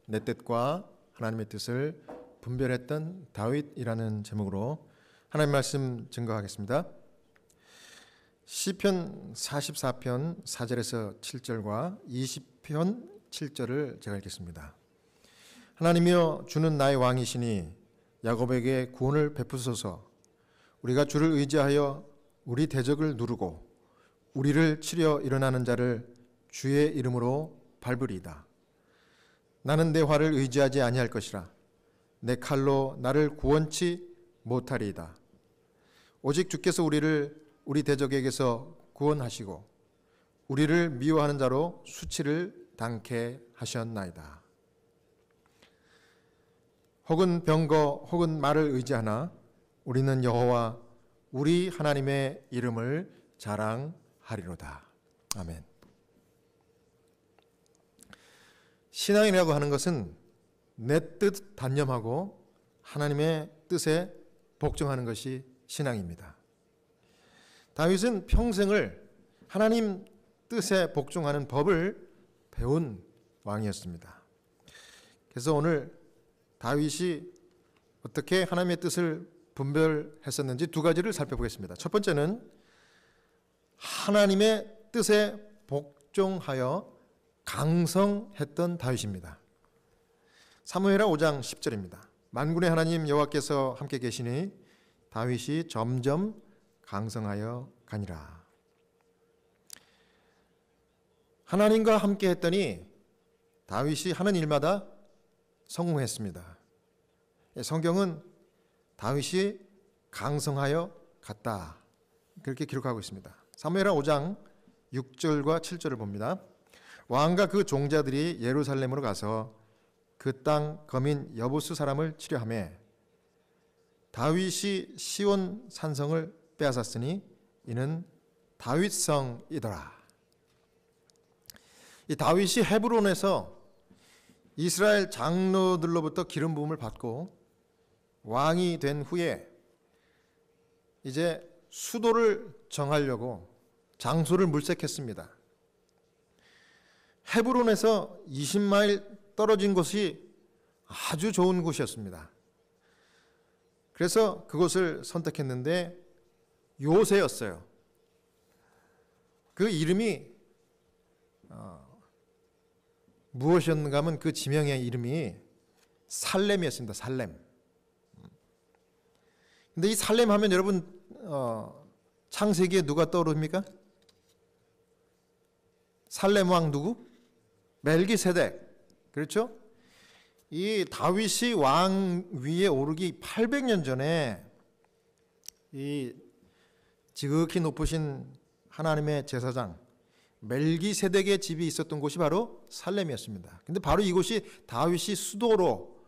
내 뜻과 하나님의 뜻을 분별했던 다윗이라는 제목으로 하나님 말씀 증거하겠습니다. 시편 44편 4절에서 7절과 20편 7절을 제가 읽겠습니다. 하나님이여, 주는 나의 왕이시니 야곱에게 구원을 베푸소서. 우리가 주를 의지하여 우리 대적을 누르고 우리를 치려 일어나는 자를 주의 이름으로 밟으리이다. 나는 내 활을 의지하지 아니할 것이라. 내 칼로 나를 구원치 못하리이다. 오직 주께서 우리를 우리 대적에게서 구원하시고 우리를 미워하는 자로 수치를 당케 하셨나이다. 혹은 병거 혹은 말을 의지하나 우리는 여호와 우리 하나님의 이름을 자랑하리로다. 아멘. 신앙이라고 하는 것은 내 뜻 단념하고 하나님의 뜻에 복종하는 것이 신앙입니다. 다윗은 평생을 하나님 뜻에 복종하는 법을 배운 왕이었습니다. 그래서 오늘 다윗이 어떻게 하나님의 뜻을 분별했었는지 두 가지를 살펴보겠습니다. 첫 번째는 하나님의 뜻에 복종하여 강성했던 다윗입니다. 사무엘하 5장 10절입니다. 만군의 하나님 여호와께서 함께 계시니 다윗이 점점 강성하여 가니라. 하나님과 함께 했더니 다윗이 하는 일마다 성공했습니다. 성경은 다윗이 강성하여 갔다, 그렇게 기록하고 있습니다. 사무엘하 5장 6절과 7절을 봅니다. 왕과 그 종자들이 예루살렘으로 가서 그 땅 거민 여부스 사람을 치려하며 다윗이 시온 산성을 빼앗았으니 이는 다윗성이더라. 이 다윗이 헤브론에서 이스라엘 장로들로부터 기름 부음을 받고 왕이 된 후에 이제 수도를 정하려고 장소를 물색했습니다. 헤브론에서 20마일 떨어진 곳이 아주 좋은 곳이었습니다. 그래서 그곳을 선택했는데 요새였어요. 그 이름이 무엇이었는가 하면 그 지명의 이름이 살렘이었습니다. 살렘. 근데 이 살렘 하면 여러분 창세기에 누가 떠오릅니까? 살렘 왕 누구? 멜기세덱. 그렇죠? 이 다윗이 왕 위에 오르기 800년 전에 이 지극히 높으신 하나님의 제사장 멜기세덱의 집이 있었던 곳이 바로 살렘이었습니다. 근데 바로 이곳이 다윗이 수도로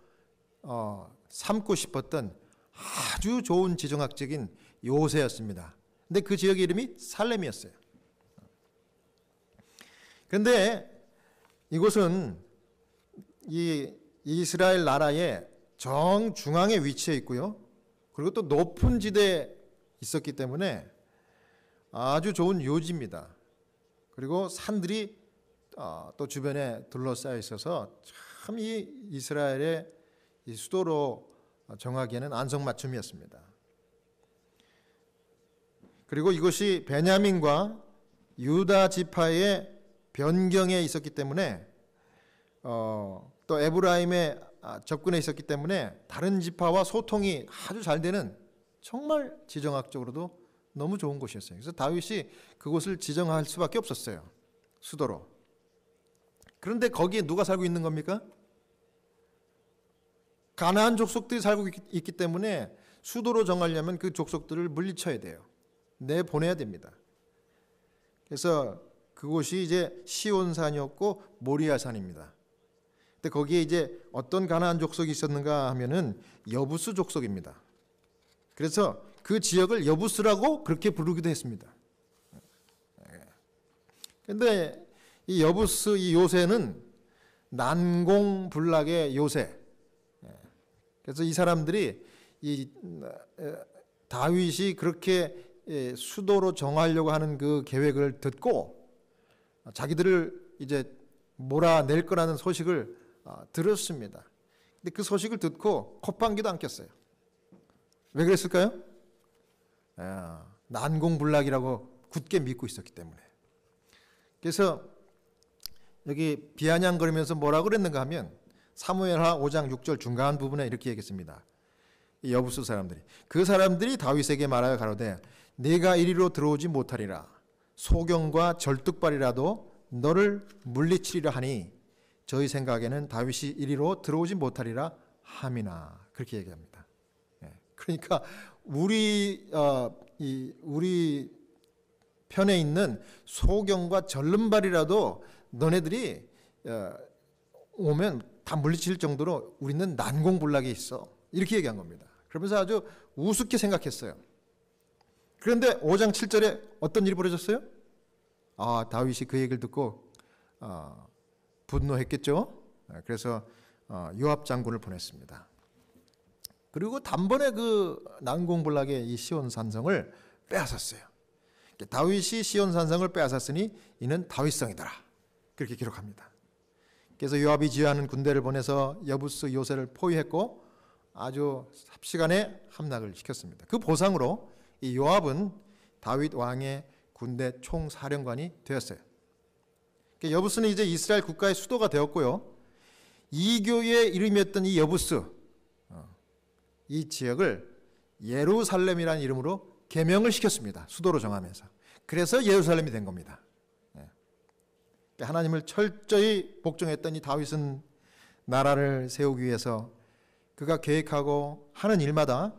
삼고 싶었던 아주 좋은 지정학적인 요새였습니다. 근데 그 지역의 이름이 살렘이었어요. 그런데 이곳은 이 이스라엘 나라의 정중앙에 위치해 있고요. 그리고 또 높은 지대에 있었기 때문에 아주 좋은 요지입니다. 그리고 산들이 또 주변에 둘러싸여 있어서 참 이 이스라엘의 이 수도로 정하기에는 안성맞춤이었습니다. 그리고 이것이 베냐민과 유다 지파의 변경에 있었기 때문에 또 에브라임의 접근에 있었기 때문에 다른 지파와 소통이 아주 잘 되는 정말 지정학적으로도 너무 좋은 곳이었어요. 그래서 다윗이 그곳을 지정할 수밖에 없었어요. 수도로. 그런데 거기에 누가 살고 있는 겁니까? 가나안 족속들이 살고 있기 때문에 수도로 정하려면 그 족속들을 물리쳐야 돼요. 내보내야 됩니다. 그래서 그곳이 이제 시온산이었고 모리아산입니다. 근데 거기에 이제 어떤 가나안 족속이 있었는가 하면은 여부스 족속입니다. 그래서 그 지역을 여부스라고 그렇게 부르기도 했습니다. 그런데 이 여부스, 이 요새는 난공불락의 요새. 그래서 이 사람들이 이 다윗이 그렇게 수도로 정하려고 하는 그 계획을 듣고 자기들을 이제 몰아낼 거라는 소식을 들었습니다. 근데 그 소식을 듣고 콧방귀도 안 꼈어요. 왜 그랬을까요? 난공불락이라고 굳게 믿고 있었기 때문에. 그래서 여기 비아냥거리면서 뭐라고 그랬는가 하면 사무엘하 5장 6절 중간 부분에 이렇게 얘기했습니다. 이 여부수 사람들이 그 사람들이 다윗에게 말하여 가로되 네가 이리로 들어오지 못하리라. 소경과 절뚝발이라도 너를 물리치리라 하니 저희 생각에는 다윗이 이리로 들어오지 못하리라 함이나. 그렇게 얘기합니다. 그러니까 우리 편에 있는 소경과 절름발이라도 너네들이 오면 다 물리칠 정도로 우리는 난공불락에 있어. 이렇게 얘기한 겁니다. 그러면서 아주 우습게 생각했어요. 그런데 5장 7절에 어떤 일이 벌어졌어요? 다윗이 그 얘기를 듣고 분노했겠죠. 그래서 요압 장군을 보냈습니다. 그리고 단번에 그 난공불락의 이 시온 산성을 빼앗았어요. 다윗이 시온 산성을 빼앗았으니 이는 다윗성이더라. 그렇게 기록합니다. 그래서 요압이 지휘하는 군대를 보내서 여부스 요새를 포위했고 아주 삽시간에 함락을 시켰습니다. 그 보상으로 이 요압은 다윗 왕의 군대 총사령관이 되었어요. 여부스는 이제 이스라엘 국가의 수도가 되었고요. 이교의 이름이었던 이 여부스, 이 지역을 예루살렘이라는 이름으로 개명을 시켰습니다. 수도로 정하면서. 그래서 예루살렘이 된 겁니다. 하나님을 철저히 복종했던 이 다윗은 나라를 세우기 위해서 그가 계획하고 하는 일마다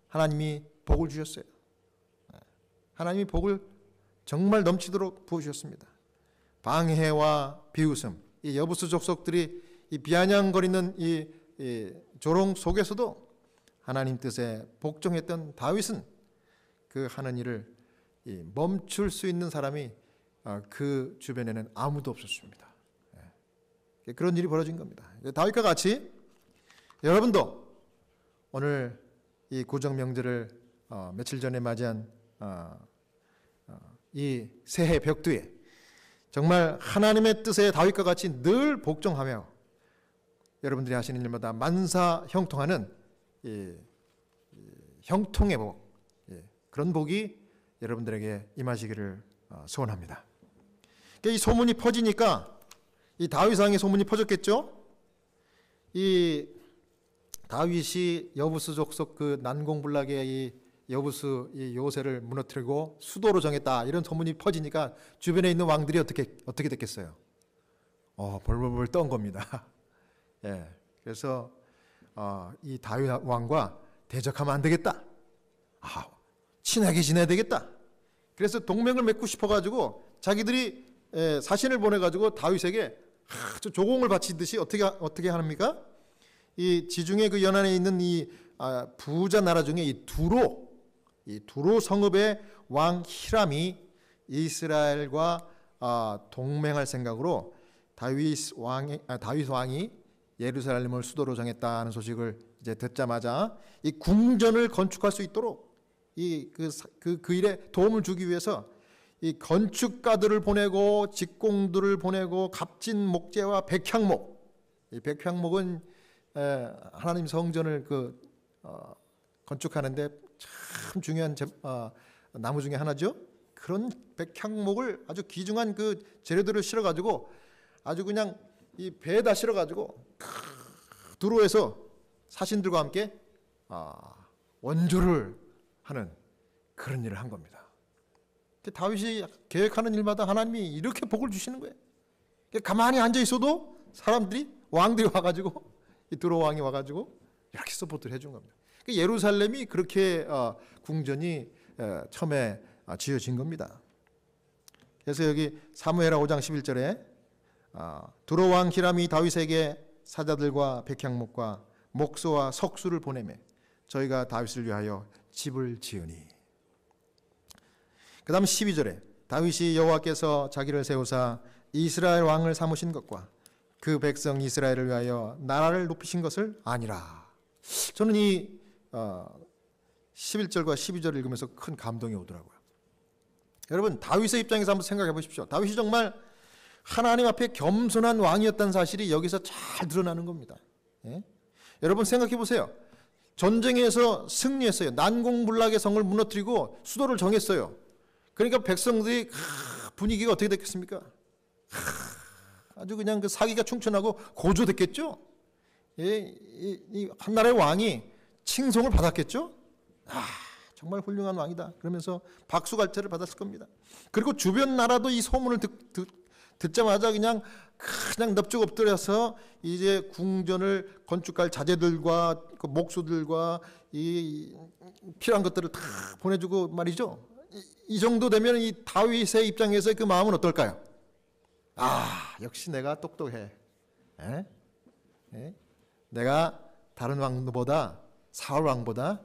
하나님이 복을 주셨어요. 하나님이 복을 정말 넘치도록 부어주셨습니다. 방해와 비웃음, 이 여부수 족속들이 이 비아냥거리는 이 조롱 속에서도 하나님 뜻에 복종했던 다윗은 그 하는 일을 멈출 수 있는 사람이 그 주변에는 아무도 없었습니다. 그런 일이 벌어진 겁니다. 다윗과 같이 여러분도 오늘 이 구정 명절을 며칠 전에 맞이한 이 새해 벽두에 정말 하나님의 뜻에 다윗과 같이 늘 복종하며 여러분들이 하시는 일마다 만사 형통하는 형통의 복, 그런 복이 여러분들에게 임하시기를 소원합니다. 이 소문이 퍼지니까 이 다윗 왕의 소문이 퍼졌겠죠. 이 다윗이 여부수 족속 그 난공불락의 이 여부수 이 요새를 무너뜨리고 수도로 정했다, 이런 소문이 퍼지니까 주변에 있는 왕들이 어떻게 됐겠어요? 벌벌벌 떤 겁니다. 그래서 이 다윗 왕과 대적하면 안 되겠다. 친하게 지내야 되겠다. 그래서 동맹을 맺고 싶어가지고 자기들이 사신을 보내가지고 다윗에게 조공을 바치듯이 어떻게 합니까? 이 지중해 그 연안에 있는 이 부자 나라 중에 이 두로 성읍의 왕 히람이 이스라엘과 동맹할 생각으로 다윗 왕이 예루살렘을 수도로 정했다는 소식을 이제 듣자마자 이 궁전을 건축할 수 있도록 그 일에 도움을 주기 위해서 이 건축가들을 보내고 직공들을 보내고 값진 목재와 백향목, 이 백향목은 하나님 성전을 건축하는데 참 중요한 나무 중에 하나죠. 그런 백향목을 아주 귀중한 그 재료들을 실어가지고 아주 그냥 이 배에다 실어가지고 두로에서 사신들과 함께 원조를 하는 그런 일을 한 겁니다. 다윗이 계획하는 일마다 하나님이 이렇게 복을 주시는 거예요. 가만히 앉아 있어도 사람들이 왕들이 와가지고 이 두로 왕이 와가지고 이렇게 서포트를 해준 겁니다. 예루살렘이 그렇게 궁전이 처음에 지어진 겁니다. 그래서 여기 사무엘하 5장 11절에 두로 왕 히람이 다윗에게 사자들과 백향목과 목소와 석수를 보내매 저희가 다윗을 위하여 집을 지으니. 그 다음 12절에 다윗이 여호와께서 자기를 세우사 이스라엘 왕을 삼으신 것과 그 백성 이스라엘을 위하여 나라를 높이신 것을 아니라. 저는 이 11절과 12절을 읽으면서 큰 감동이 오더라고요. 여러분, 다윗의 입장에서 한번 생각해 보십시오. 다윗이 정말 하나님 앞에 겸손한 왕이었다는 사실이 여기서 잘 드러나는 겁니다. 예? 여러분 생각해 보세요. 전쟁에서 승리했어요. 난공불락의 성을 무너뜨리고 수도를 정했어요. 그러니까 백성들이 분위기가 어떻게 됐겠습니까? 아주 그냥 그 사기가 충천하고 고조됐겠죠. 예, 이 한나라의 왕이 칭송을 받았겠죠. 정말 훌륭한 왕이다. 그러면서 박수갈채를 받았을 겁니다. 그리고 주변 나라도 이 소문을 듣자마자 그냥 넙죽 엎드려서 이제 궁전을 건축할 자재들과 그 목수들과 이 필요한 것들을 다 보내주고 말이죠. 이 정도 되면 이 다윗의 입장에서 그 마음은 어떨까요? 역시 내가 똑똑해. 내가 다른 왕보다 사울 왕보다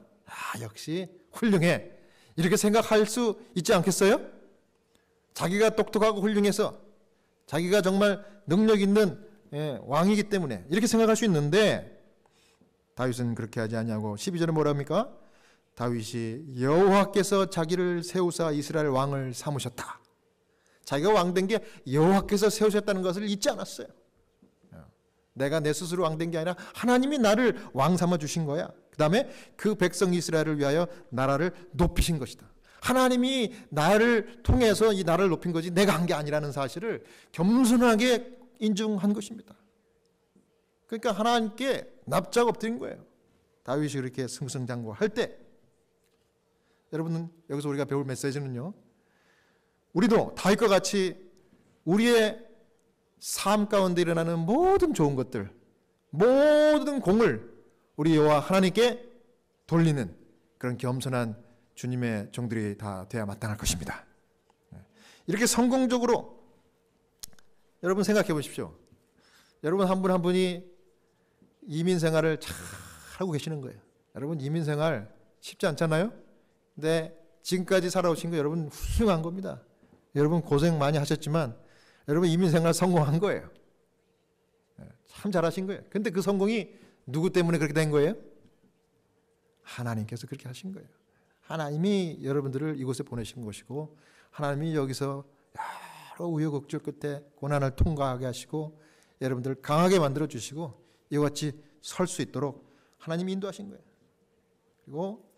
역시 훌륭해. 이렇게 생각할 수 있지 않겠어요? 자기가 똑똑하고 훌륭해서 자기가 정말 능력 있는 왕이기 때문에 이렇게 생각할 수 있는데 다윗은 그렇게 하지 않냐고 12절에 뭐라 합니까? 다윗이 여호와께서 자기를 세우사 이스라엘 왕을 삼으셨다. 자기가 왕된 게 여호와께서 세우셨다는 것을 잊지 않았어요. 내가 내 스스로 왕된 게 아니라 하나님이 나를 왕 삼아 주신 거야. 그 다음에 그 백성 이스라엘을 위하여 나라를 높이신 것이다. 하나님이 나를 통해서 이 나라를 높인 거지 내가 한 게 아니라는 사실을 겸손하게 인정한 것입니다. 그러니까 하나님께 납작 엎드린 거예요. 다윗이 그렇게 승승장구할 때 여러분 여기서 우리가 배울 메시지는요. 우리도 다윗과 같이 우리의 삶 가운데 일어나는 모든 좋은 것들, 모든 공을 우리 여호와 하나님께 돌리는 그런 겸손한 주님의 종들이 다 돼야 마땅할 것입니다. 이렇게 성공적으로 여러분 생각해 보십시오. 여러분 한 분 한 분이 이민 생활을 잘 하고 계시는 거예요. 여러분 이민 생활 쉽지 않잖아요. 근데 지금까지 살아오신 거 여러분 훌륭한 겁니다. 여러분 고생 많이 하셨지만 여러분 이민 생활 성공한 거예요. 참 잘하신 거예요. 근데 그 성공이 누구 때문에 그렇게 된 거예요? 하나님께서 그렇게 하신 거예요. 하나님이 여러분들을 이곳에 보내신 것이고 하나님이 여기서 여러 우여곡절 끝에 고난을 통과하게 하시고 여러분들을 강하게 만들어 주시고 이와 같이 설 수 있도록 하나님이 인도하신 거예요. 그리고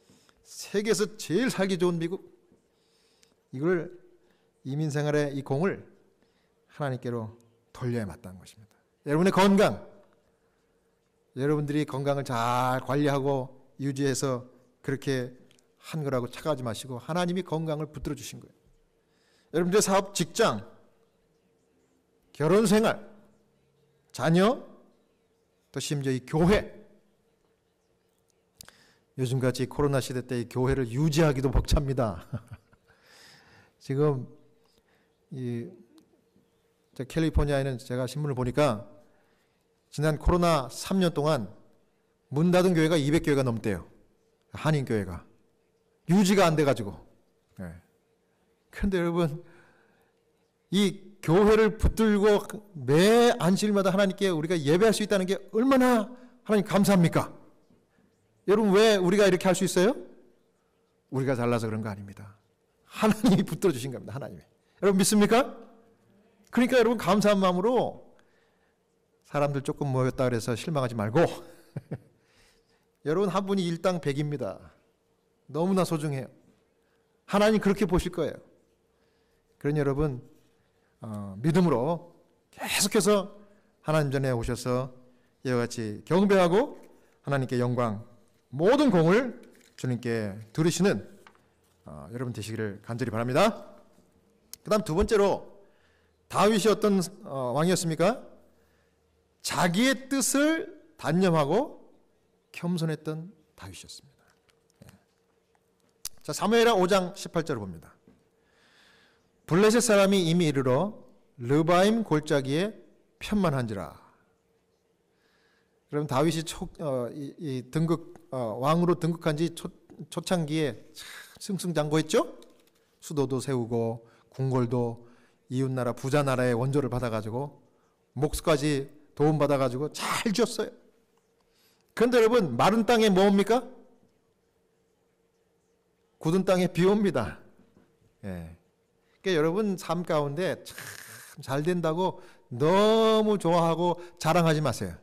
세계에서 제일 살기 좋은 미국, 이걸 이민 생활의 이 공을 하나님께로 돌려야 마땅한 것입니다. 여러분의 건강, 여러분들이 건강을 잘 관리하고 유지해서 그렇게 한 거라고 착각하지 마시고 하나님이 건강을 붙들어 주신 거예요. 여러분들의 사업, 직장, 결혼 생활, 자녀, 또 심지어 이 교회, 요즘같이 코로나 시대 때 이 교회를 유지하기도 벅찹니다. 지금 이 캘리포니아에는 제가 신문을 보니까 지난 코로나 3년 동안 문 닫은 교회가 200교회가 넘대요. 한인교회가. 유지가 안 돼가지고. 그런데 여러분 이 교회를 붙들고 매 안식일마다 하나님께 우리가 예배할 수 있다는 게 얼마나 하나님 감사합니까? 여러분 왜 우리가 이렇게 할 수 있어요? 우리가 잘나서 그런 거 아닙니다. 하나님이 붙들어 주신 겁니다. 하나님이. 여러분 믿습니까? 그러니까 여러분 감사한 마음으로 사람들 조금 모였다 그래서 실망하지 말고 여러분 한 분이 일당 100입니다. 너무나 소중해요. 하나님 그렇게 보실 거예요. 그러니 여러분 믿음으로 계속해서 하나님 전에 오셔서 이와 같이 경배하고 하나님께 영광, 모든 공을 주님께 들으시는 여러분 되시기를 간절히 바랍니다. 그 다음 두 번째로 다윗이 어떤 왕이었습니까? 자기의 뜻을 단념하고 겸손했던 다윗이었습니다. 자, 사무엘하 5장 18절을 봅니다. 블레셋 사람이 이미 이르러 르바임 골짜기에 편만한지라. 여러분 다윗이 왕으로 등극한 지 초창기에 승승장구했죠. 수도도 세우고 궁궐도 이웃나라 부자나라의 원조를 받아가지고 목수까지 도움받아가지고 잘 지었어요. 그런데 여러분 마른 땅에 뭡니까? 굳은 땅에 비 옵니다. 그러니까 여러분 삶 가운데 참 잘 된다고 너무 좋아하고 자랑하지 마세요.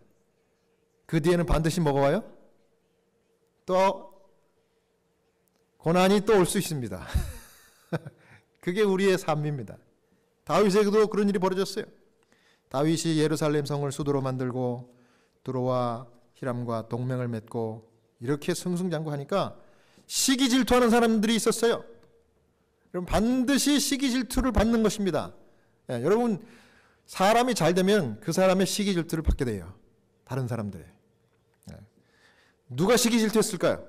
그 뒤에는 반드시 뭐가 와요? 또 고난이 또 올 수 있습니다. 그게 우리의 삶입니다. 다윗에게도 그런 일이 벌어졌어요. 다윗이 예루살렘 성을 수도로 만들고 두로와 히람과 동맹을 맺고 이렇게 승승장구하니까 시기 질투하는 사람들이 있었어요. 여러분 반드시 시기 질투를 받는 것입니다. 여러분 사람이 잘 되면 그 사람의 시기 질투를 받게 돼요. 다른 사람들의. 누가 시기 질투했을까요?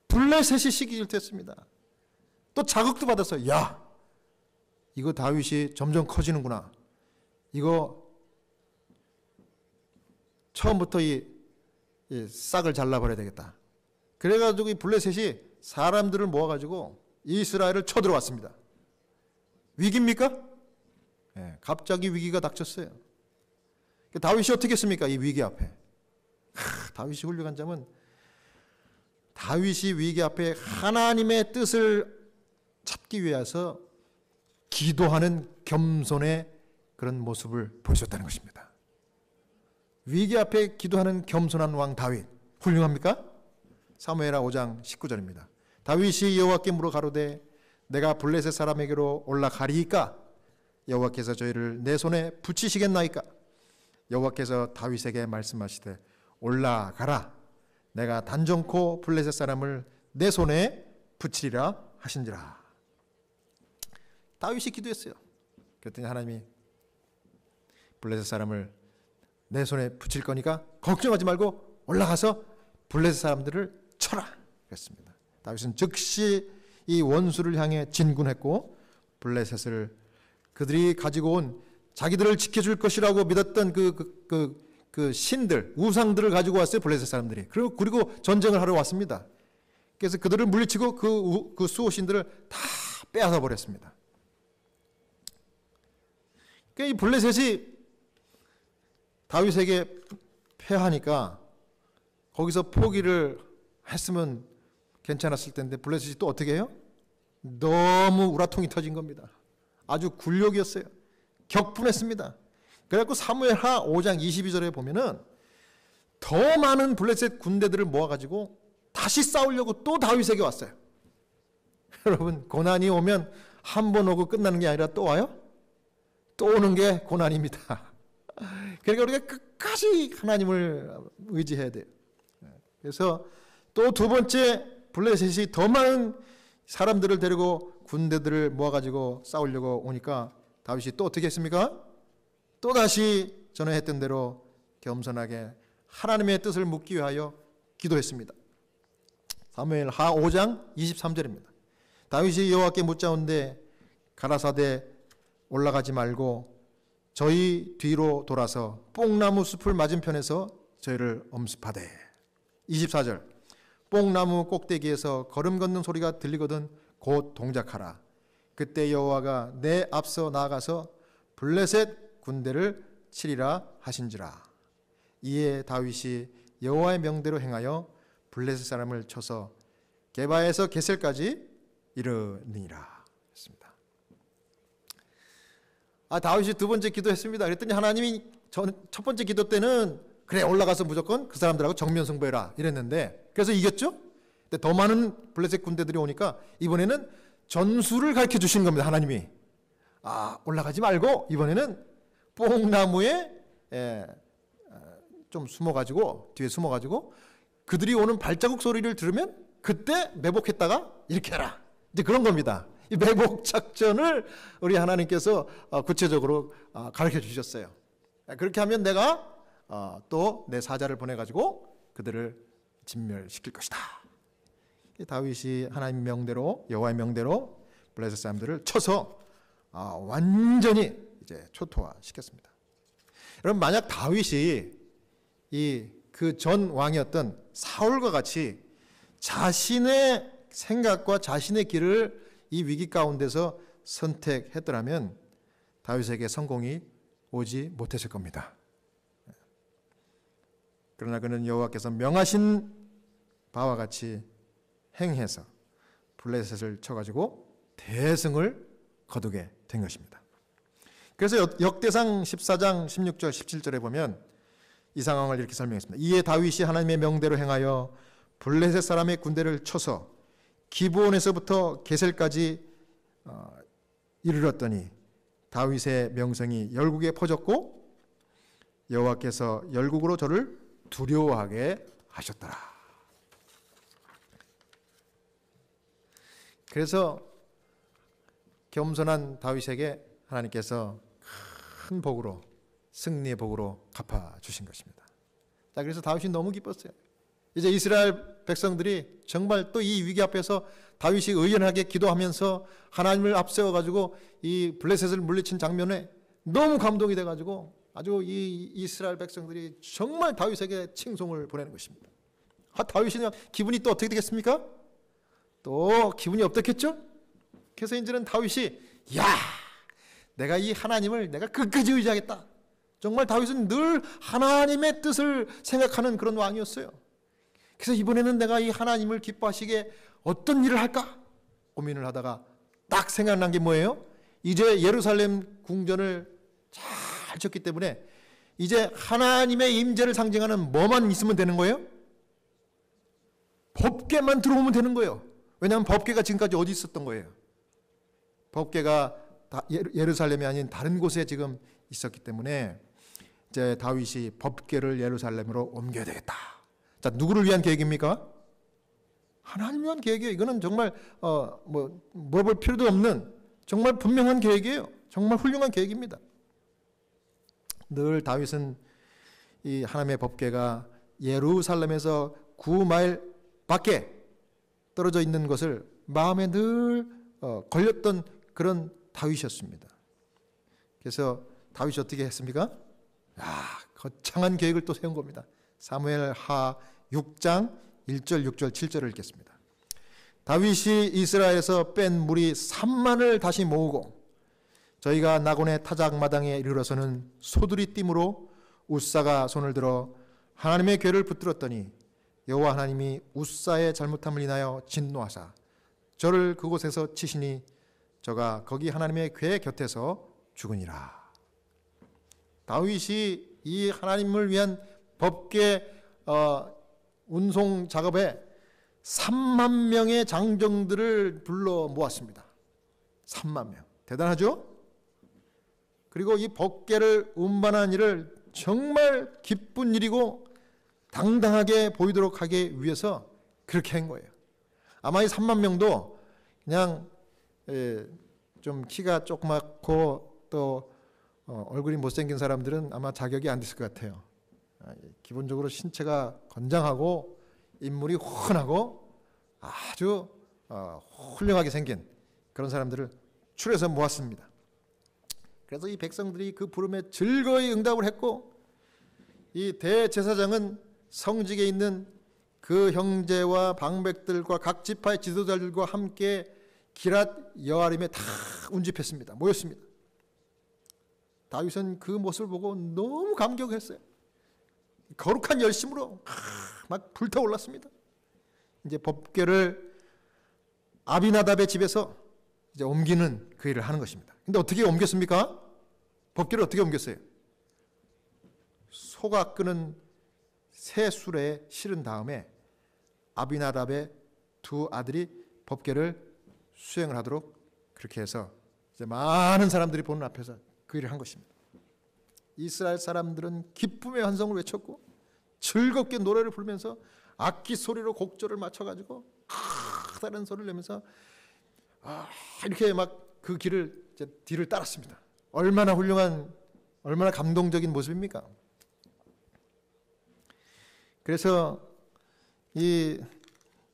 블레셋이 시기 질투했습니다. 또 자극도 받았어요. 야, 이거 다윗이 점점 커지는구나. 이거 처음부터 이 싹을 잘라버려야 되겠다. 그래가지고 이 블레셋이 사람들을 모아가지고 이스라엘을 쳐들어왔습니다. 위기입니까? 네, 갑자기 위기가 닥쳤어요. 다윗이 어떻게 했습니까? 이 위기 앞에. 다윗이 훌륭한 점은 다윗이 위기 앞에 하나님의 뜻을 찾기 위해서 기도하는 겸손의 그런 모습을 보여줬다는 것입니다. 위기 앞에 기도하는 겸손한 왕 다윗 훌륭합니까? 사무엘하 5장 19절입니다. 다윗이 여호와께 물어 가로되 내가 블레셋 사람에게로 올라가리이까? 여호와께서 저희를 내 손에 붙이시겠나이까? 여호와께서 다윗에게 말씀하시되 올라가라. 내가 단정코 블레셋 사람을 내 손에 붙이리라 하신지라. 다윗이 기도했어요. 그랬더니 하나님이 블레셋 사람을 내 손에 붙일 거니까 걱정하지 말고 올라가서 블레셋 사람들을 쳐라 그랬습니다. 다윗은 즉시 이 원수를 향해 진군했고 블레셋을 그들이 가지고 온 자기들을 지켜줄 것이라고 믿었던 그 신들, 우상들을 가지고 왔어요. 블레셋 사람들이. 그리고 전쟁을 하러 왔습니다. 그래서 그들을 물리치고 그 수호신들을 다 빼앗아 버렸습니다. 그러니까 이 블레셋이 다윗에게 패하니까 거기서 포기를 했으면 괜찮았을 텐데 블레셋이 또 어떻게 해요? 너무 우라통이 터진 겁니다. 아주 굴욕이었어요. 격분했습니다. 그래갖고 사무엘하 5장 22절에 보면은 더 많은 블레셋 군대들을 모아가지고 다시 싸우려고 또 다윗에게 왔어요. 여러분 고난이 오면 한 번 오고 끝나는 게 아니라 또 와요? 또 오는 게 고난입니다. 그러니까 우리가 끝까지 하나님을 의지해야 돼요. 그래서 또 두 번째 블레셋이 더 많은 사람들을 데리고 군대들을 모아가지고 싸우려고 오니까 다윗이 또 어떻게 했습니까? 또다시 전에 했던 대로 겸손하게 하나님의 뜻을 묻기 위하여 기도했습니다. 사무엘하 5장 23절입니다. 다윗이 여호와께 묻자온데 가라사대 올라가지 말고 저희 뒤로 돌아서 뽕나무 숲을 맞은편에서 저희를 엄습하되. 24절 뽕나무 꼭대기에서 걸음 걷는 소리가 들리거든 곧 동작하라. 그때 여호와가 내 앞서 나아가서 블레셋 군대를 치리라 하신지라. 이에 다윗이 여호와의 명대로 행하여 블레셋 사람을 쳐서 게바에서 게셀까지 이르니라 했습니다. 다윗이 두 번째 기도했습니다. 그랬더니 하나님이 첫 번째 기도 때는 그래 올라가서 무조건 그 사람들하고 정면 승부해라 이랬는데 그래서 이겼죠. 근데 더 많은 블레셋 군대들이 오니까 이번에는 전술을 가르쳐 주시는 겁니다. 하나님이 올라가지 말고 이번에는 뽕나무에 좀 숨어가지고 뒤에 숨어가지고 그들이 오는 발자국 소리를 들으면 그때 매복했다가 이렇게 해라. 이제 그런 겁니다. 이 매복 작전을 우리 하나님께서 구체적으로 가르쳐 주셨어요. 그렇게 하면 내가 또 내 사자를 보내가지고 그들을 진멸시킬 것이다. 다윗이 하나님 명대로 여호와의 명대로 블레셋 사람들을 쳐서 완전히 이제 초토화시켰습니다. 여러분 만약 다윗이 그 전 왕이었던 사울과 같이 자신의 생각과 자신의 길을 이 위기 가운데서 선택했더라면 다윗에게 성공이 오지 못했을 겁니다. 그러나 그는 여호와께서 명하신 바와 같이 행해서 블레셋을 쳐가지고 대승을 거두게 된 것입니다. 그래서 역대상 14장 16절 17절에 보면 이 상황을 이렇게 설명했습니다. 이에 다윗이 하나님의 명대로 행하여 블레셋 사람의 군대를 쳐서 기브온에서부터 게셀까지 이르렀더니 다윗의 명성이 열국에 퍼졌고 여호와께서 열국으로 저를 두려워하게 하셨더라. 그래서 겸손한 다윗에게 하나님께서 큰 복으로, 승리의 복으로 갚아주신 것입니다. 자, 그래서 다윗이 너무 기뻤어요. 이제 이스라엘 백성들이 정말 또 이 위기 앞에서 다윗이 의연하게 기도하면서 하나님을 앞세워가지고 이 블레셋을 물리친 장면에 너무 감동이 돼가지고 아주 이 이스라엘 백성들이 정말 다윗에게 칭송을 보내는 것입니다. 다윗이 기분이 또 어떻게 되겠습니까? 또 기분이 어떻겠죠? 그래서 이제는 다윗이 야, 내가 이 하나님을 내가 끝까지 의지하겠다. 정말 다윗은 늘 하나님의 뜻을 생각하는 그런 왕이었어요. 그래서 이번에는 내가 이 하나님을 기뻐하시게 어떤 일을 할까 고민을 하다가 딱 생각난 게 뭐예요? 이제 예루살렘 궁전을 잘 쳤기 때문에 이제 하나님의 임재를 상징하는 뭐만 있으면 되는 거예요? 법궤만 들어오면 되는 거예요. 왜냐하면 법궤가 지금까지 어디 있었던 거예요? 법궤가 예루살렘이 아닌 다른 곳에 지금 있었기 때문에 이제 다윗이 법궤를 예루살렘으로 옮겨야 되겠다. 자, 누구를 위한 계획입니까? 하나님을 위한 계획이에요. 이거는 정말 물어볼 필요도 없는 정말 분명한 계획이에요. 정말 훌륭한 계획입니다. 늘 다윗은 이 하나님의 법궤가 예루살렘에서 9마일 밖에 떨어져 있는 것을 마음에 늘 걸렸던 그런 다윗이었습니다. 그래서 다윗이 어떻게 했습니까? 거창한 계획을 또 세운 겁니다. 사무엘하 6장 1절, 6절, 7절을 읽겠습니다. 다윗이 이스라엘에서 뺀 무리 3만을 다시 모으고 저희가 나곤의 타작마당에 이르러서는 소들이 띠므로 웃사가 손을 들어 하나님의 궤를 붙들었더니 여호와 하나님이 웃사의 잘못함을 인하여 진노하사 저를 그곳에서 치시니 저가 거기 하나님의 궤 곁에서 죽으니라. 다윗이 이 하나님을 위한 법궤 운송 작업에 3만 명의 장정들을 불러 모았습니다. 3만 명. 대단하죠? 그리고 이 법궤를 운반한 일을 정말 기쁜 일이고 당당하게 보이도록 하기 위해서 그렇게 한 거예요. 아마 이 3만 명도 그냥 좀 키가 조그맣고 또 얼굴이 못생긴 사람들은 아마 자격이 안 됐을 것 같아요. 기본적으로 신체가 건장하고 인물이 훤하고 아주 훌륭하게 생긴 그런 사람들을 추려서 모았습니다. 그래서 이 백성들이 그 부름에 즐거이 응답을 했고 이 대제사장은 성직에 있는 그 형제와 방백들과 각 지파의 지도자들과 함께 기랏 여아림에 다 운집했습니다. 모였습니다. 다윗은 그 모습을 보고 너무 감격했어요. 거룩한 열심으로 막 불타올랐습니다. 이제 법궤를 아비나답의 집에서 이제 옮기는 그 일을 하는 것입니다. 근데 어떻게 옮겼습니까? 법궤를 어떻게 옮겼어요? 소가 끄는 새 수레에 실은 다음에 아비나답의 두 아들이 법궤를 수행을 하도록 그렇게 해서 이제 많은 사람들이 보는 앞에서 그 일을 한 것입니다. 이스라엘 사람들은 기쁨의 환성을 외쳤고 즐겁게 노래를 부르면서 악기 소리로 곡절을 맞춰가지고 크다는 소리를 내면서 이렇게 막 그 길을 이제 뒤를 따랐습니다. 얼마나 훌륭한, 얼마나 감동적인 모습입니까? 그래서 이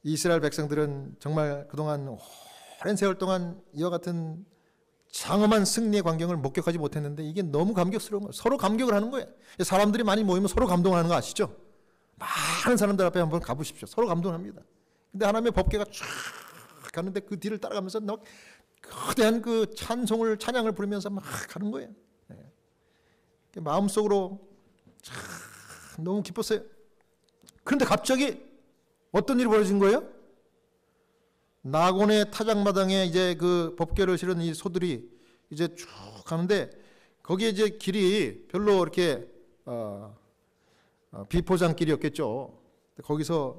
이스라엘 백성들은 정말 그동안 오랜 세월 동안 이와 같은 장엄한 승리의 광경을 목격하지 못했는데 이게 너무 감격스러운 거예요. 서로 감격을 하는 거예요. 사람들이 많이 모이면 서로 감동하는 거 아시죠? 많은 사람들 앞에 한번 가보십시오. 서로 감동합니다. 근데 하나님의 법궤가 쫙 가는데 그 뒤를 따라가면서 막 거대한 그 찬양을 부르면서 막 가는 거예요. 마음속으로 참 너무 기뻤어요. 그런데 갑자기 어떤 일이 벌어진 거예요? 나곤의 타작마당에 이제 그 법궤를 실은 이 소들이 이제 쭉 가는데 거기에 이제 길이 별로 이렇게 비포장 길이었겠죠. 거기서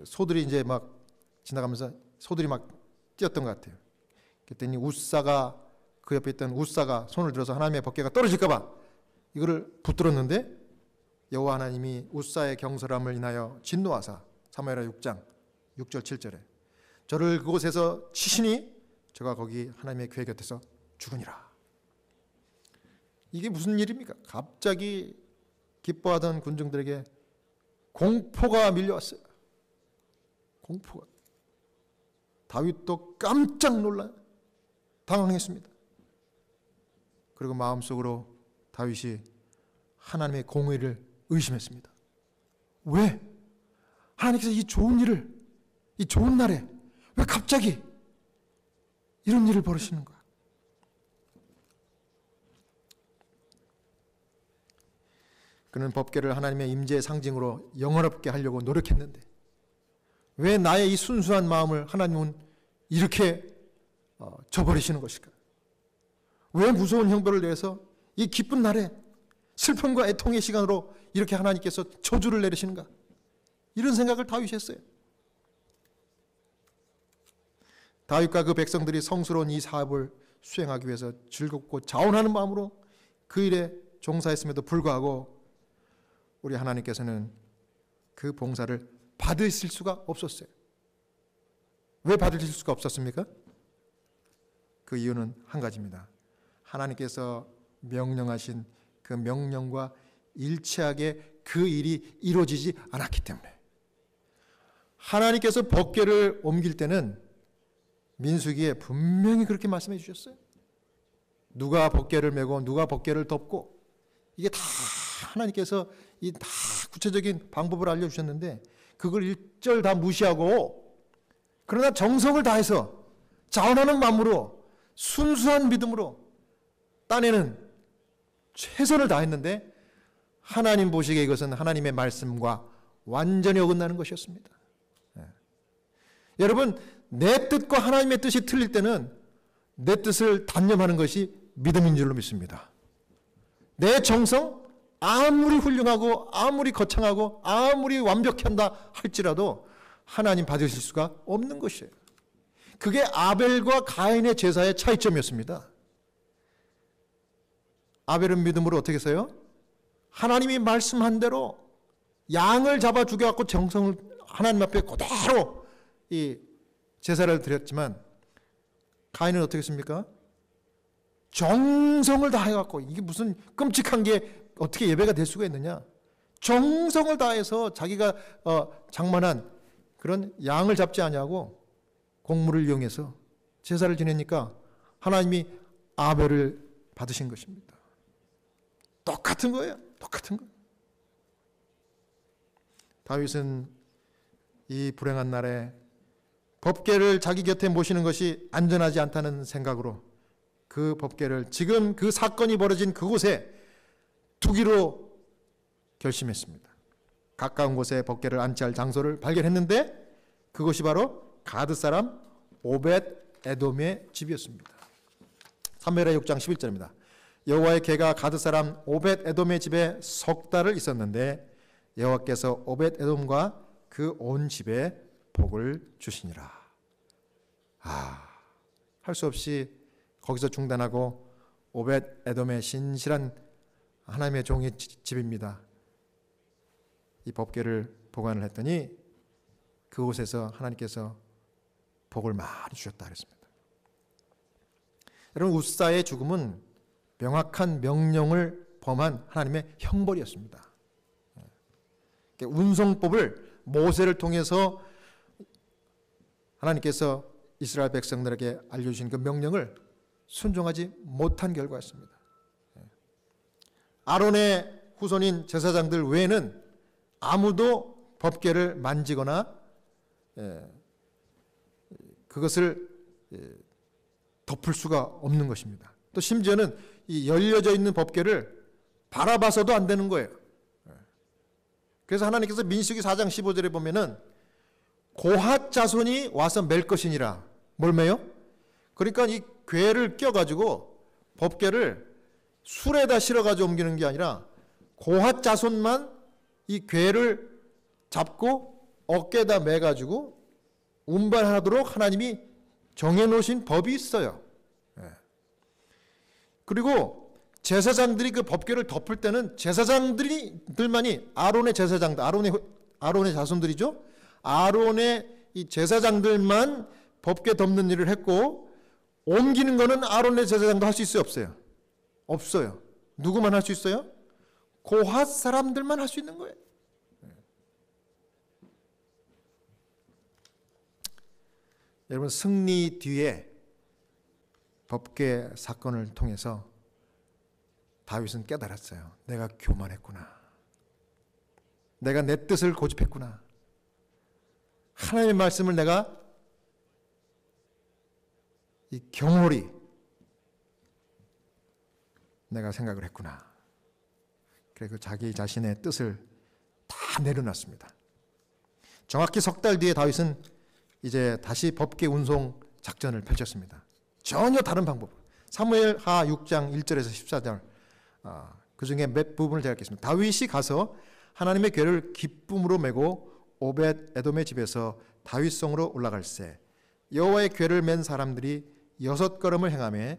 소들이 이제 막 지나가면서 소들이 막 뛰었던 것 같아요. 그랬더니 웃사가, 그 옆에 있던 웃사가 손을 들어서 하나님의 법궤가 떨어질까 봐 이거를 붙들었는데 여호와 하나님이 웃사의 경솔함을 인하여 진노하사, 사무엘하 6장 6절 7절에 저를 그곳에서 치시니 저가 거기 하나님의 궤 곁에서 죽으니라. 이게 무슨 일입니까? 갑자기 기뻐하던 군중들에게 공포가 밀려왔어요. 공포가. 다윗도 깜짝 놀라 당황했습니다. 그리고 마음속으로 다윗이 하나님의 공의를 의심했습니다. 왜? 하나님께서 이 좋은 일을, 이 좋은 날에 왜 갑자기 이런 일을 벌이시는 거야? 그는 법궤를 하나님의 임재의 상징으로 영원롭게 하려고 노력했는데 왜 나의 이 순수한 마음을 하나님은 이렇게 저버리시는 것일까? 왜 무서운 형벌을 내서 이 기쁜 날에 슬픔과 애통의 시간으로 이렇게 하나님께서 저주를 내리시는가? 이런 생각을 다윗이 했어요. 다윗과 그 백성들이 성스러운 이 사업을 수행하기 위해서 즐겁고 자원하는 마음으로 그 일에 종사했음에도 불구하고 우리 하나님께서는 그 봉사를 받으실 수가 없었어요. 왜 받으실 수가 없었습니까? 그 이유는 한 가지입니다. 하나님께서 명령하신 그 명령과 일치하게 그 일이 이루어지지 않았기 때문에. 하나님께서 법궤를 옮길 때는 민수기에 분명히 그렇게 말씀해 주셨어요. 누가 법궤를 메고 누가 법궤를 덮고, 이게 다 하나님께서 이 다 구체적인 방법을 알려주셨는데 그걸 일절 다 무시하고, 그러나 정성을 다해서 자원하는 마음으로 순수한 믿음으로 따내는 최선을 다했는데 하나님 보시기에 이것은 하나님의 말씀과 완전히 어긋나는 것이었습니다. 여러분, 내 뜻과 하나님의 뜻이 틀릴 때는 내 뜻을 단념하는 것이 믿음인 줄로 믿습니다. 내 정성, 아무리 훌륭하고 아무리 거창하고 아무리 완벽한다 할지라도 하나님 받으실 수가 없는 것이에요. 그게 아벨과 가인의 제사의 차이점이었습니다. 아벨은 믿음으로 어떻게 했어요? 하나님이 말씀한 대로 양을 잡아 죽여갖고 정성을 하나님 앞에 그대로 이 제사를 드렸지만, 가인은 어떻게 했습니까? 정성을 다해갖고, 이게 무슨 끔찍한 게 어떻게 예배가 될 수가 있느냐? 정성을 다해서 자기가 장만한 그런 양을 잡지 아니하고 곡물을 이용해서 제사를 지내니까 하나님이 아벨을 받으신 것입니다. 똑같은 거예요. 똑같은 거. 다윗은 이 불행한 날에 법궤를 자기 곁에 모시는 것이 안전하지 않다는 생각으로 그 법궤를 지금 그 사건이 벌어진 그곳에 두기로 결심했습니다. 가까운 곳에 법궤를 안치할 장소를 발견했는데 그것이 바로 가드 사람 오벳 에돔의 집이었습니다. 사무엘하 6장 11절입니다. 여호와의 궤가 가드 사람 오벳 에돔의 집에 석 달을 있었는데 여호와께서 오벳 에돔과 그 온 집에 복을 주시니라. 할 수 없이 거기서 중단하고 오벳 에돔의 신실한 하나님의 종의 집입니다. 이 법궤를 보관을 했더니 그곳에서 하나님께서 복을 많이 주셨다 그랬습니다. 여러분, 웃사의 죽음은 명확한 명령을 범한 하나님의 형벌이었습니다. 운송법을 모세를 통해서 하나님께서 이스라엘 백성들에게 알려주신 그 명령을 순종하지 못한 결과였습니다. 아론의 후손인 제사장들 외에는 아무도 법궤를 만지거나 그것을 덮을 수가 없는 것입니다. 또 심지어는 이 열려져 있는 법궤를 바라봐서도 안 되는 거예요. 그래서 하나님께서 민수기 4장 15절에 보면은 고핫 자손이 와서 맬 것이니라. 뭘 매요? 그러니까 이 궤를 껴가지고 법궤를 술에다 실어가지고 옮기는 게 아니라 고핫 자손만 이 궤를 잡고 어깨에다 매가지고 운반하도록 하나님이 정해놓으신 법이 있어요. 그리고 제사장들이 그 법궤를 덮을 때는 제사장들만이 아론의 제사장들, 아론의 자손들이죠. 아론의 이 제사장들만 법궤 덮는 일을 했고, 옮기는 거는 아론의 제사장도 할 수 있어요, 없어요? 없어요. 누구만 할 수 있어요? 고핫 사람들만 할 수 있는 거예요. 여러분, 승리 뒤에 법궤 사건을 통해서 다윗은 깨달았어요. 내가 교만했구나. 내가 내 뜻을 고집했구나. 하나님의 말씀을 내가 이 경홀히 내가 생각을 했구나. 그래서 자기 자신의 뜻을 다 내려놨습니다. 정확히 석 달 뒤에 다윗은 이제 다시 법궤 운송 작전을 펼쳤습니다. 전혀 다른 방법. 사무엘하 6장 1절에서 14절 그 중에 몇 부분을 제가 읽겠습니다. 다윗이 가서 하나님의 궤를 기쁨으로 메고 오벳 에돔의 집에서 다윗성으로 올라갈새 여호와의 궤를 맨 사람들이 6걸음을 행하며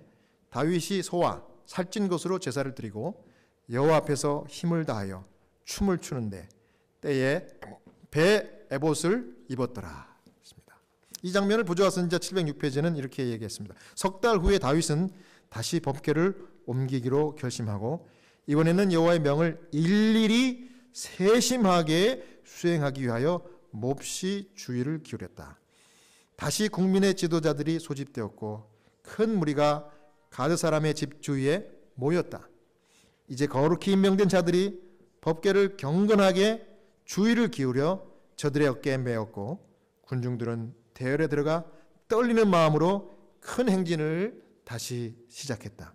다윗이 소와 살찐 것으로 제사를 드리고 여호와 앞에서 힘을 다하여 춤을 추는데 때에 배 에봇을 입었더라. 이 장면을 부조화 선지자 706페이지는 이렇게 얘기했습니다. 석 달 후에 다윗은 다시 법궤를 옮기기로 결심하고 이번에는 여호와의 명을 일일이 세심하게 수행하기 위하여 몹시 주의를 기울였다. 다시 국민의 지도자들이 소집되었고 큰 무리가 가드 사람의 집 주위에 모였다. 이제 거룩히 임명된 자들이 법궤를 경건하게 주의를 기울여 저들의 어깨에 메었고 군중들은 대열에 들어가 떨리는 마음으로 큰 행진을 다시 시작했다.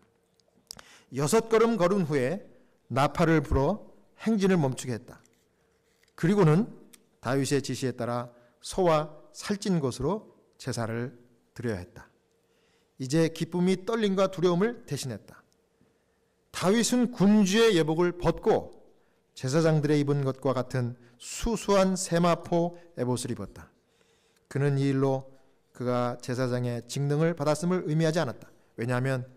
6걸음 걸은 후에 나팔을 불어 행진을 멈추게 했다. 그리고는 다윗의 지시에 따라 소와 살찐 것으로 제사를 드려야 했다. 이제 기쁨이 떨림과 두려움을 대신했다. 다윗은 군주의 예복을 벗고 제사장들의 입은 것과 같은 수수한 세마포 에봇을 입었다. 그는 이 일로 그가 제사장의 직능을 받았음을 의미하지 않았다. 왜냐하면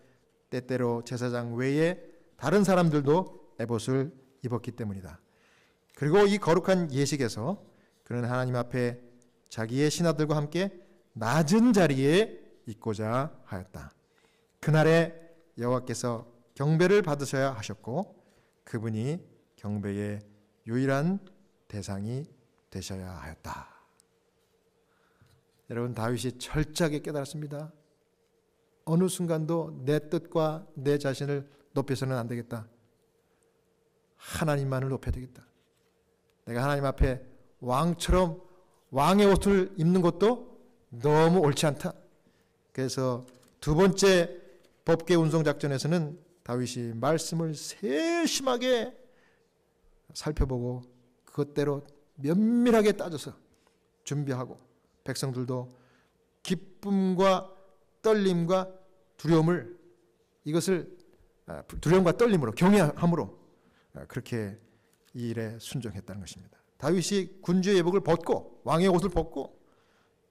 때때로 제사장 외에 다른 사람들도 에봇을 입었기 때문이다. 그리고 이 거룩한 예식에서 그는 하나님 앞에 자기의 신하들과 함께 낮은 자리에 있고자 하였다. 그날에 여호와께서 경배를 받으셔야 하셨고 그분이 경배의 유일한 대상이 되셔야 하였다. 여러분, 다윗이 철저하게 깨달았습니다. 어느 순간도 내 뜻과 내 자신을 높여서는 안 되겠다. 하나님만을 높여야 되겠다. 내가 하나님 앞에 왕처럼 왕의 옷을 입는 것도 너무 옳지 않다. 그래서 두 번째 법궤 운송 작전에서는 다윗이 말씀을 세심하게 살펴보고 그것대로 면밀하게 따져서 준비하고 백성들도 기쁨과 떨림과 두려움을 이것을 두려움과 떨림으로 경외함으로 그렇게 이 일에 순종했다는 것입니다. 다윗이 군주의 예복을 벗고 왕의 옷을 벗고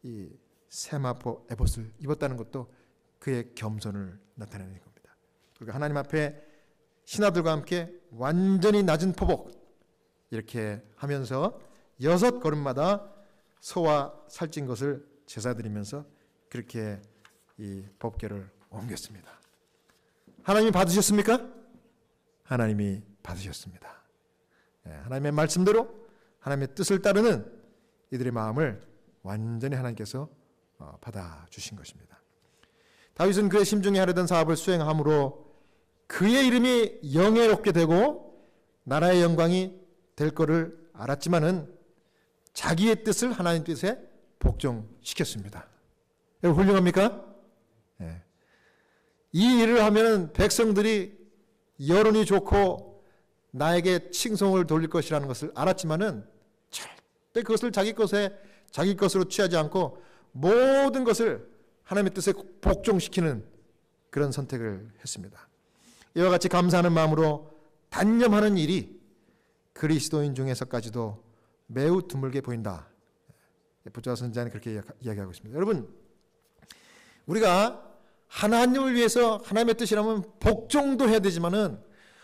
이 세마포 에봇을 입었다는 것도 그의 겸손을 나타내는 겁니다. 그러니까 하나님 앞에 신하들과 함께 완전히 낮은 포복 이렇게 하면서 6걸음마다 소와 살찐 것을 제사드리면서 그렇게 이 법궤를 옮겼습니다. 하나님이 받으셨습니까? 하나님이 받으셨습니다. 하나님의 말씀대로 하나님의 뜻을 따르는 이들의 마음을 완전히 하나님께서 받아주신 것입니다. 다윗은 그의 심중에 하려던 사업을 수행함으로 그의 이름이 영예롭게 되고 나라의 영광이 될 것을 알았지만은 자기의 뜻을 하나님 뜻에 복종시켰습니다. 여러분 훌륭합니까? 네. 이 일을 하면 백성들이 여론이 좋고 나에게 칭송을 돌릴 것이라는 것을 알았지만은 절대 그것을 자기 것으로 취하지 않고 모든 것을 하나님의 뜻에 복종시키는 그런 선택을 했습니다. 이와 같이 감사하는 마음으로 단념하는 일이 그리스도인 중에서까지도 매우 드물게 보인다. 부조화 선지자는 그렇게 이야기하고 있습니다. 여러분, 우리가 하나님을 위해서 하나님의 뜻이라면 복종도 해야 되지만은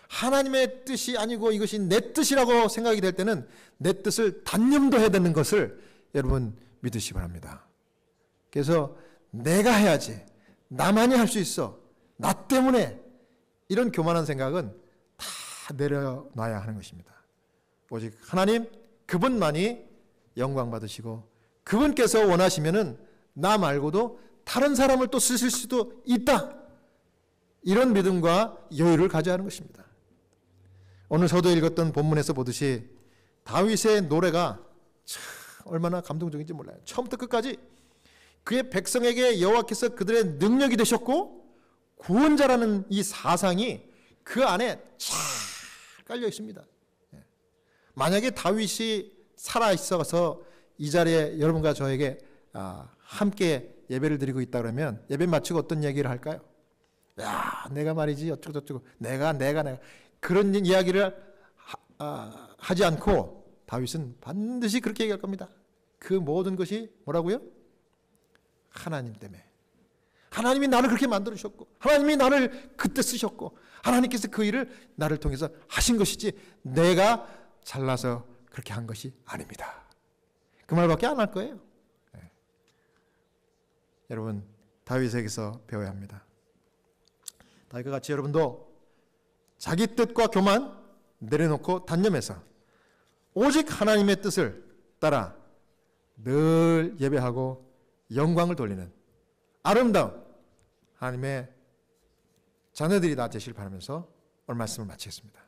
하나님의 뜻이 아니고 이것이 내 뜻이라고 생각이 될 때는 내 뜻을 단념도 해야 되는 것을 여러분 믿으시기 바랍니다. 그래서 내가 해야지, 나만이 할 수 있어, 나 때문에, 이런 교만한 생각은 다 내려놔야 하는 것입니다. 오직 하나님, 그분만이 영광 받으시고 그분께서 원하시면은 나 말고도 다른 사람을 또 쓰실 수도 있다. 이런 믿음과 여유를 가져야 하는 것입니다. 오늘 저도 읽었던 본문에서 보듯이 다윗의 노래가 참 얼마나 감동적인지 몰라요. 처음부터 끝까지 그의 백성에게 여호와께서 그들의 능력이 되셨고 구원자라는 이 사상이 그 안에 잘 깔려 있습니다. 만약에 다윗이 살아 있어서 이 자리에 여러분과 저에게 함께 예배를 드리고 있다 그러면 예배 마치고 어떤 얘기를 할까요? 야, 내가 말이지 어쩌고 저쩌고 내가 그런 이야기를 하지 않고 다윗은 반드시 그렇게 얘기할 겁니다. 그 모든 것이 뭐라고요? 하나님 때문에. 하나님이 나를 그렇게 만들으셨고 하나님이 나를 그때 쓰셨고 하나님께서 그 일을 나를 통해서 하신 것이지 내가 잘나서 그렇게 한 것이 아닙니다. 그 말밖에 안 할 거예요. 네. 여러분, 다윗에게서 배워야 합니다. 다윗과 같이 여러분도 자기 뜻과 교만 내려놓고 단념해서 오직 하나님의 뜻을 따라 늘 예배하고 영광을 돌리는 아름다운 하나님의 자녀들이 다 되시길 바라면서 오늘 말씀을 마치겠습니다.